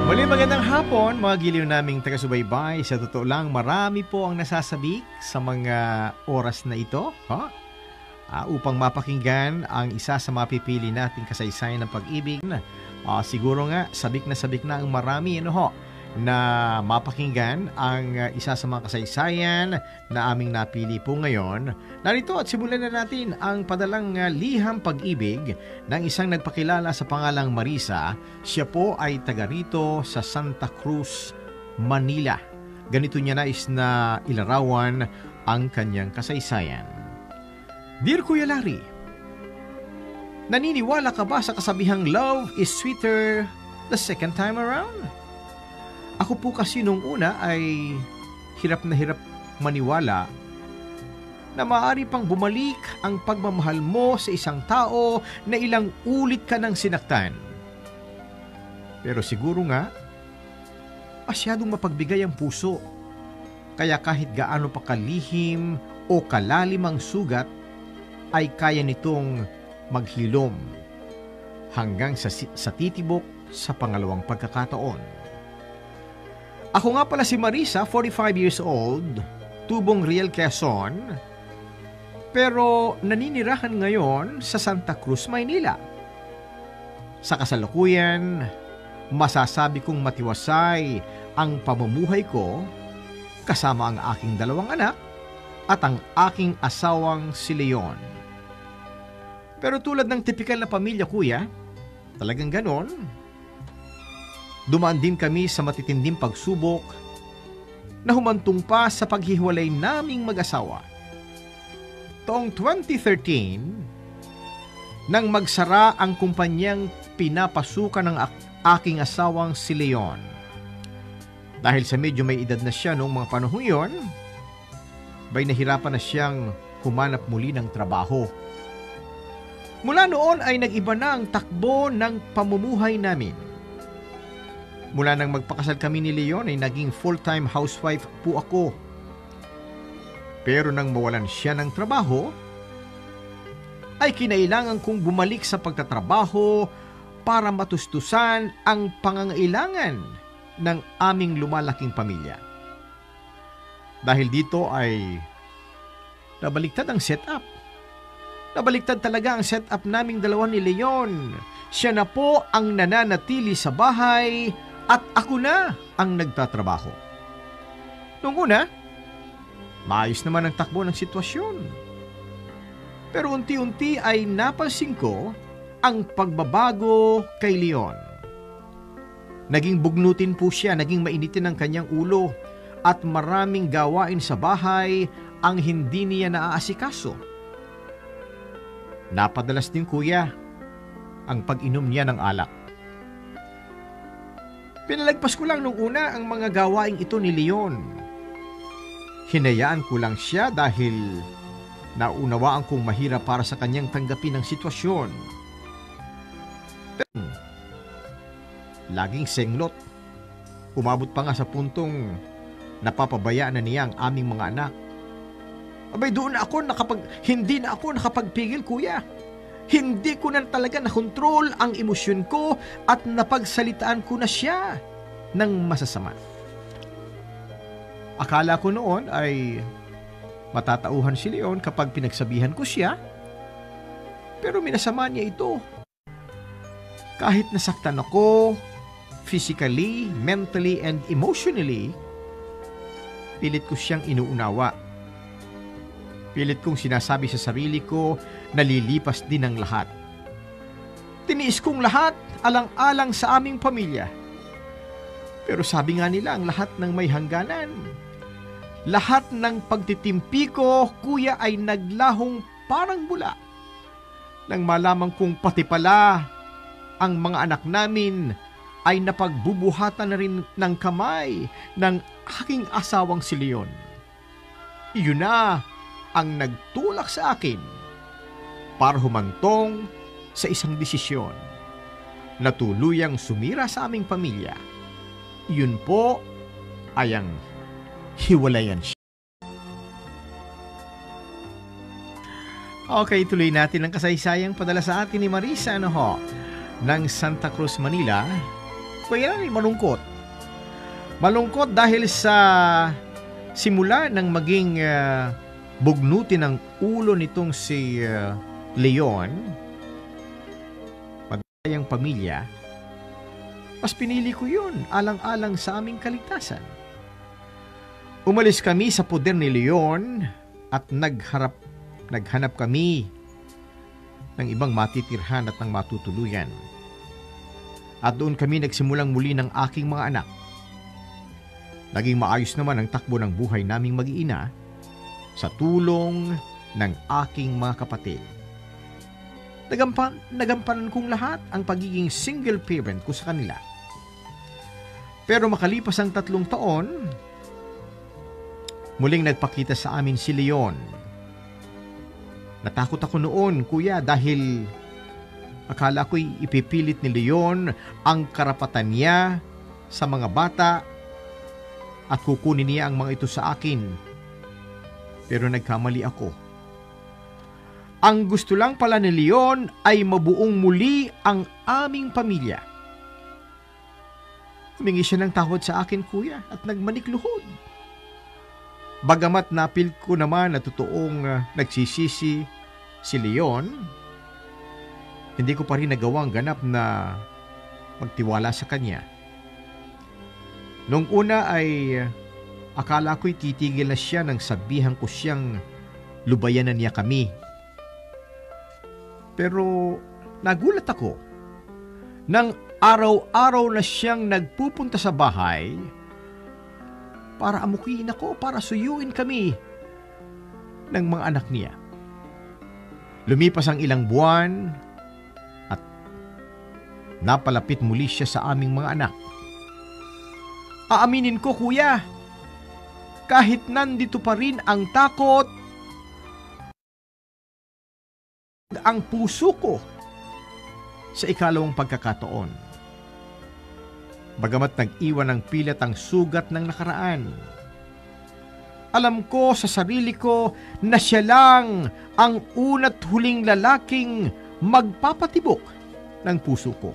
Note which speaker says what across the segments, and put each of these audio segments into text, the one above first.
Speaker 1: Muli magandang hapon mga giliw naming taga-subaybay. Sa totoo lang, marami po ang nasasabik sa mga oras na ito upang mapakinggan ang isa sa mapipili nating kasaysayan ng pag-ibig. Siguro nga, sabik na ang marami na mapakinggan ang isa sa mga kasaysayan na aming napili po ngayon. Narito at simulan na natin ang padalang liham pag-ibig ng isang nagpakilala sa pangalang Marisa. Siya po ay taga rito sa Santa Cruz, Manila. Ganito niya nais na ilarawan ang kanyang kasaysayan. Dear Kuya Larry, naniniwala ka ba sa kasabihang love is sweeter the second time around? Ako po kasi nung una ay hirap na hirap maniwala na maaari pang bumalik ang pagmamahal mo sa isang tao na ilang ulit ka nang sinaktan. Pero siguro nga, masyadong mapagbigay ang puso. Kaya kahit gaano pa kalihim o kalalim ang sugat, ay kaya nitong maghilom hanggang sa titibok sa pangalawang pagkakataon. Ako nga pala si Marisa, 45 years old, tubong Real Quezon, pero naninirahan ngayon sa Santa Cruz, Maynila. Sa kasalukuyan, masasabi kong matiwasay ang pamumuhay ko kasama ang aking dalawang anak at ang aking asawang si Leon. Pero tulad ng tipikal na pamilya, kuya, talagang ganon. Dumaan din kami sa matitinding pagsubok na humantong pa sa paghiwalay naming mag-asawa. Taong 2013, nang magsara ang kumpanyang pinapasukan ng aking asawang si Leon. Dahil sa medyo may edad na siya noong mga panahon yon, nahirapan na siyang humanap muli ng trabaho. Mula noon ay nag-iba na ang takbo ng pamumuhay namin. Mula nang magpakasal kami ni Leon ay naging full-time housewife po ako. Pero nang mawalan siya ng trabaho, ay kinailangan kong bumalik sa pagtatrabaho para matustusan ang pangangailangan ng aming lumalaking pamilya. Dahil dito ay nabaliktad ang setup. Nabaliktad talaga ang setup naming dalawa ni Leon. Siya na po ang nananatili sa bahay at ako na ang nagtatrabaho. Noong una, maayos naman ang takbo ng sitwasyon. Pero unti-unti ay napansin ko ang pagbabago kay Leon. Naging bugnutin po siya, naging mainitin ang kanyang ulo at maraming gawain sa bahay ang hindi niya naaasikaso. Napadalas din, kuya, ang pag-inom niya ng alak. Pinalagpas ko lang nung una ang mga gawaing ito ni Leon. Hinayaan ko lang siya dahil naunawaan kong mahirap para sa kanyang tanggapin ang sitwasyon. Pero laging senglot. Umabot pa nga sa puntong napapabayaan na niya ang aming mga anak. Abay, doon hindi na ako nakapagpigil, kuya. Hindi ko na talaga nakontrol ang emosyon ko at napagsalitaan ko na siya ng masasama. Akala ko noon ay matatauhan si Leon kapag pinagsabihan ko siya, pero minasama niya ito. Kahit nasaktan ako, physically, mentally, and emotionally, pilit ko siyang inuunawa. Pilit kong sinasabi sa sarili ko na lilipas din ang lahat. Tiniis kong lahat alang-alang sa aming pamilya. Pero sabi nga nila, ang lahat ng may hangganan. Lahat ng pagtitimpi ko, kuya, ay naglahong parang bula. Nang malaman kong pati pala ang mga anak namin ay napagbubuhatan na rin ng kamay ng aking asawang si Leon. Iyon na ang nagtulak sa akin para humantong sa isang desisyon na tuluyang sumira sa aming pamilya. Yun po ay ang hiwalayan siya. Okay, tuloy natin ang kasaysayang padala sa atin ni Marisa ng Santa Cruz, Manila. Kuya Larry, malungkot. Malungkot dahil sa simula ng maging bugnutin ng ulo nitong si Leon, madayang pamilya, mas pinili ko yun alang-alang sa aming kaligtasan. Umalis kami sa poder ni Leon at naghanap kami ng ibang matitirhan at ng matutuluyan. At doon kami nagsimulang muli ng aking mga anak. Naging maayos naman ang takbo ng buhay naming mag-iina sa tulong ng aking mga kapatid. Nagampanan kong lahat ang pagiging single parent ko sa kanila. Pero makalipas ang 3 taon, muling nagpakita sa amin si Leon. Natakot ako noon, kuya, dahil akala ko'y ipipilit ni Leon ang karapatan niya sa mga bata at kukunin niya ang mga ito sa akin. Pero nagkamali ako. Ang gusto lang pala ni Leon ay mabuong muli ang aming pamilya. Humingi siya ng tawad sa akin, kuya, at nagmanikluhod. Bagamat napil ko naman na totoong nagsisisi si Leon, hindi ko pa rin nagawang ganap na magtiwala sa kanya. Noong una ay akala ko'y titigil na siya nang sabihan ko siyang lubayanan niya kami. Pero nagulat ako nang araw-araw na siyang nagpupunta sa bahay para amukiin ako, para suyuin kami ng mga anak niya. Lumipas ang ilang buwan at napalapit muli siya sa aming mga anak. Aaminin ko, kuya, kahit nandito pa rin ang takot, ang puso ko sa ikalawang pagkakataon. Bagamat nag-iwan ng pilat ang sugat ng nakaraan, alam ko sa sarili ko na siya lang ang una't huling lalaking magpapatibok ng puso ko.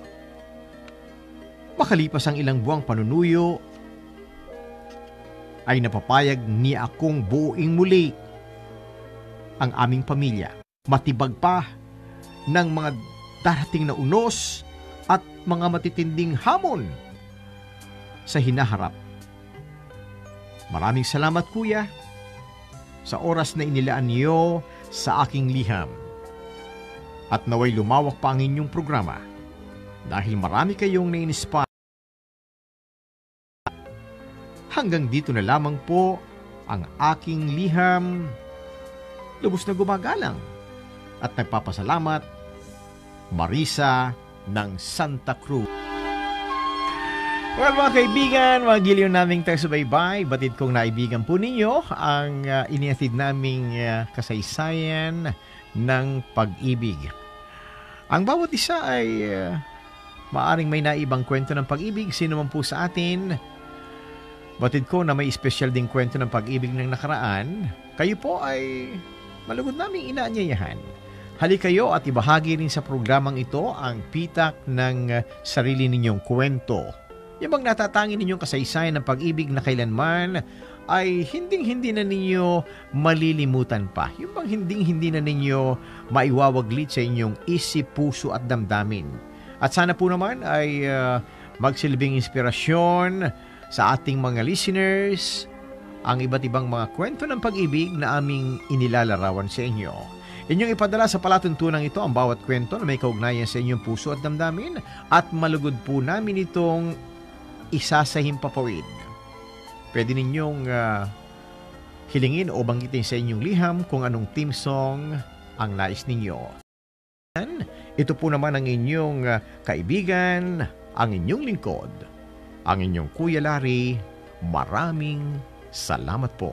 Speaker 1: Makalipas ang ilang buwang panunuyo, ay napapayag niya akong buuing muli ang aming pamilya. Matibag pa ng mga darating na unos at mga matitinding hamon sa hinaharap. Maraming salamat, kuya, sa oras na inilaan niyo sa aking liham. At naway lumawak pa ang inyong programa dahil marami kayong na-inspire. Hanggang dito na lamang po ang aking liham. Lubos na gumagalang at nagpapasalamat, Marisa ng Santa Cruz. Well, mga kaibigan, mga giliw naming taga-subaybay, batid kong naibigan po ninyo ang inihatid naming kasaysayan ng pag-ibig. Ang bawat isa ay maaring may naibang kwento ng pag-ibig. Sino man po sa atin, batid ko na may espesyal ding kwento ng pag-ibig ng nakaraan, kayo po ay malugod naming inaanyayahan. Halika kayo at ibahagi rin sa programang ito ang pitak ng sarili ninyong kwento. Yung bang natatangin ninyong kasaysayan ng pag-ibig na kailanman ay hinding-hindi na ninyo malilimutan pa. Yung bang hinding-hindi na ninyo maiwawaglit sa inyong isip, puso at damdamin. At sana po naman ay magsilbing inspirasyon sa ating mga listeners ang iba't ibang mga kwento ng pag-ibig na aming inilalarawan sa inyo. Inyong ipadala sa palatuntunan ito ang bawat kwento na may kaugnayan sa inyong puso at damdamin at malugod po namin itong isa sa himpapawid. Pwede ninyong hilingin o banggitin sa inyong liham kung anong theme song ang nais ninyo. Ito po naman ang inyong kaibigan, ang inyong lingkod, ang inyong Kuya Larry. Maraming salamat po.